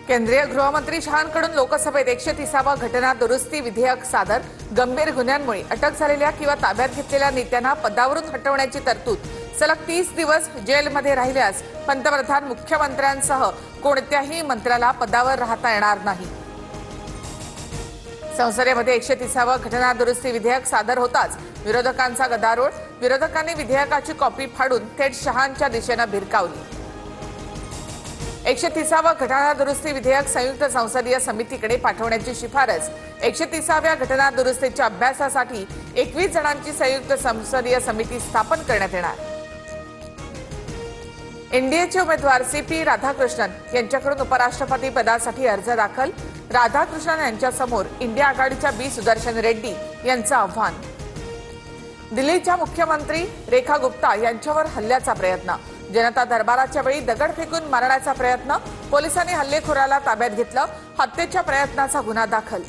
केंद्रीय गृहमंत्री शहांकडून लोकसभेत 130वा घटना दुरुस्ती विधेयक सादर। गंभीर गुन्ह्यांमुळे अटक झालेल्या किंवा ताब्यात घेतलेल्या नेत्यांना पदावरून हटवण्याची तरतूद। सलग 30 दिवस जेलमध्ये राहिल्यास पंतप्रधान मुख्यमंत्र्यांसह कोणत्याही मंत्र्याला पदावर राहता येणार नाही। संसदेमध्ये 130वा घटना दुरुस्ती विधेयक सादर होताच विरोधकांचा गदारोळ। विरोधकांनी विधेयकाची कॉपी फाडून थेट शहांच्या दिशेने भिरकावली। 130वा घटना दुरुस्ती विधेयक संयुक्त संसदीय समितीकडे पाठवण्याची शिफारस। 130व्या घटना दुरुस्तीच्या अभ्यासासाठी 21 जणांची संयुक्त संसदीय समिती स्थापन करण्यात येणार। एनडीएचे उमेदवार सीपी राधाकृष्णन यांच्याकडून उपराष्ट्रपती पदासाठी अर्ज दाखल। राधाकृष्णन यांच्यासमोर इंडिया आघाडीच्या बी सुदर्शन रेड्डी यांचं आव्हान। दिल्लीच्या मुख्यमंत्री रेखा गुप्ता यांच्यावर हल्ल्याचा प्रयत्न। जनता दरबाराच्या वेळी दगड फेकून मारण्याचा प्रयत्न। पोलिसांनी हल्लेखोराला ताब्यात घेतलं। हत्येच्या प्रयत्नाचा गुन्हा दाखल।